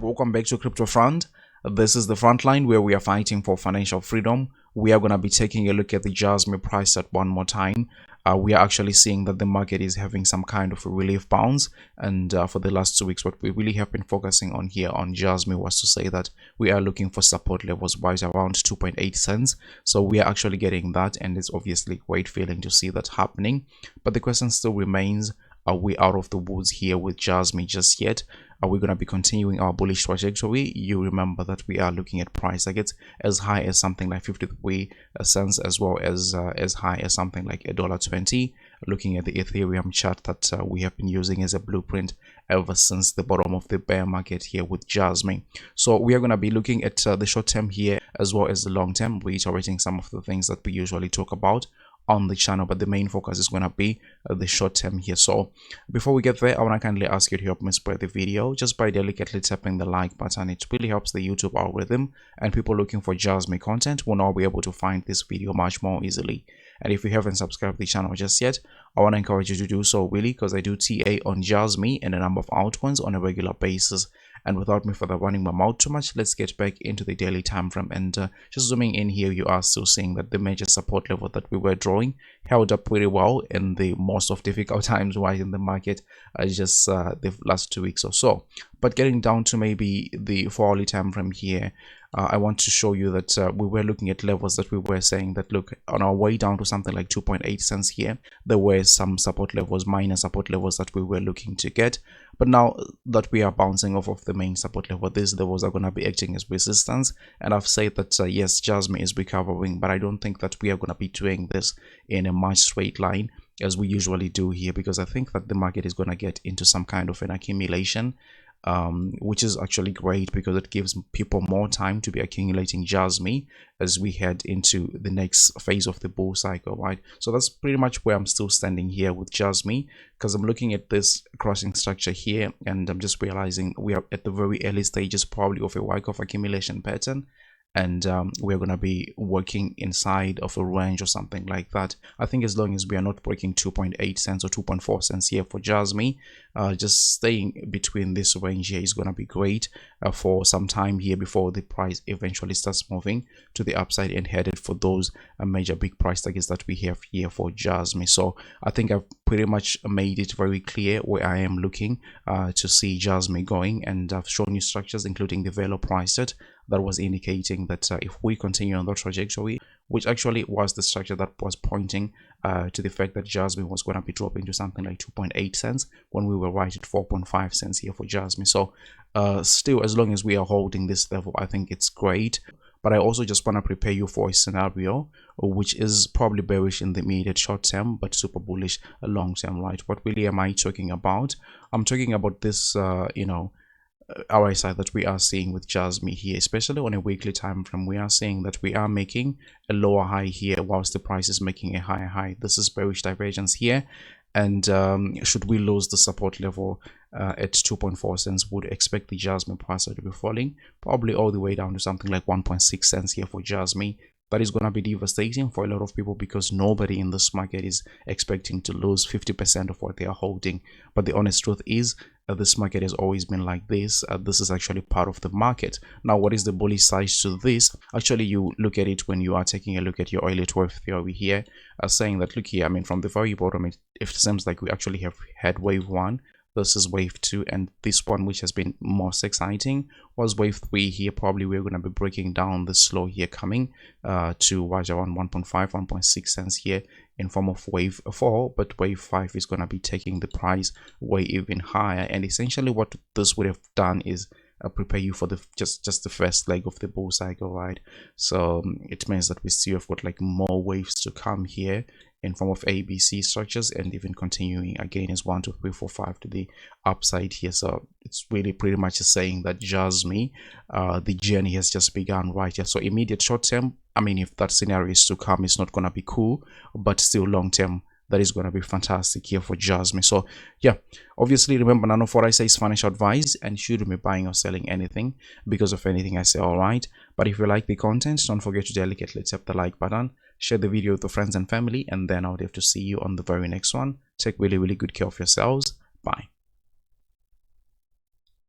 Welcome back to Crypto Front. This is the front line where we are fighting for financial freedom. We are going to be taking a look at the JASMY price at one more time. We are actually seeing that the market is having some kind of a relief bounce, and for the last 2 weeks what we really have been focusing on here on JASMY was to say that we are looking for support levels right around 2.8 cents. So we are actually getting that, and it's obviously great feeling to see that happening. But the question still remains, are we out of the woods here with JASMY just yet? Are we going to be continuing our bullish trajectory? You remember that we are looking at price targets as high as something like 53 cents, as well as high as something like $1.20. Looking at the Ethereum chart that we have been using as a blueprint ever since the bottom of the bear market here with JASMY. So we are going to be looking at the short term here as well as the long term, reiterating some of the things that we usually talk about on the channel, but the main focus is going to be the short term here. So before we get there, I want to kindly ask you to help me spread the video just by delicately tapping the like button. It really helps the YouTube algorithm, and people looking for JASMY content will now be able to find this video much more easily. And if you haven't subscribed to the channel just yet, I want to encourage you to do so, really, because I do TA on JASMY and a number of altcoins on a regular basis. And without me further running my mouth too much, let's get back into the daily time frame. And just zooming in here, you are still seeing that the major support level that we were drawing held up pretty well in the most of difficult times right in the market, just the last 2 weeks or so. But getting down to maybe the 4-hourly time frame here, I want to show you that we were looking at levels that we were saying that, look, on our way down to something like 2.8 cents here, there were some support levels, minor support levels that we were looking to get. But now that we are bouncing off of the main support level, these levels are going to be acting as resistance. And I've said that yes, JASMY is recovering, but I don't think that we are going to be doing this in a much straight line as we usually do here, because I think that the market is going to get into some kind of an accumulation, which is actually great because it gives people more time to be accumulating JASMY as we head into the next phase of the bull cycle, right? So that's pretty much where I'm still standing here with JASMY, because I'm looking at this crossing structure here and I'm just realizing we are at the very early stages probably of a Wyckoff accumulation pattern. And we're going to be working inside of a range or something like that. I think as long as we are not breaking 2.8 cents or 2.4 cents here for JASMY, just staying between this range here is going to be great for some time here before the price eventually starts moving to the upside and headed for those major big price targets that we have here for JASMY. So I think I've pretty much made it very clear where I am looking to see JASMY going, and I've shown you structures including the Velo price set that was indicating that if we continue on the trajectory, which actually was the structure that was pointing to the fact that JASMY was going to be dropping to something like 2.8 cents when we were right at 4.5 cents here for JASMY. So still, as long as we are holding this level, I think it's great. But I also just want to prepare you for a scenario which is probably bearish in the immediate short term, but super bullish long term, right? What really am I talking about? I'm talking about this, RSI that we are seeing with JASMY here, especially on a weekly time frame. We are seeing that we are making a lower high here whilst the price is making a higher high. This is bearish divergence here, and should we lose the support level at 2.4 cents, would expect the JASMY price to be falling probably all the way down to something like 1.6 cents here for JASMY. That is going to be devastating for a lot of people because nobody in this market is expecting to lose 50% of what they are holding. But the honest truth is this market has always been like this. This is actually part of the market. Now, what is the bullish side to this? Actually, you look at it when you are taking a look at your early 12 theory here, saying that, look here, I mean, from the very bottom, it seems like we actually have had wave 1. This is wave 2, and this one, which has been most exciting, was wave 3 here. Probably we're going to be breaking down the slow here, coming to right around 1.5 1.6 cents here in form of wave 4, but wave 5 is going to be taking the price way even higher. And essentially what this would have done is prepare you for the just the first leg of the bull cycle, right? So it means that we still have got like more waves to come here in form of ABC structures, and even continuing again as 1 2 3 4 5 to the upside here. So it's really pretty much saying that JASMY, the journey has just begun right here. So immediate short term, I mean, if that scenario is to come, it's not going to be cool, but still long term, that is going to be fantastic here for JASMY. So yeah, obviously remember, none of what I say is financial advice and shouldn't be buying or selling anything because of anything I say, all right? But if you like the content, don't forget to delicately tap the like button, share the video with your friends and family, and then I'll have to see you on the very next one. Take really good care of yourselves. Bye.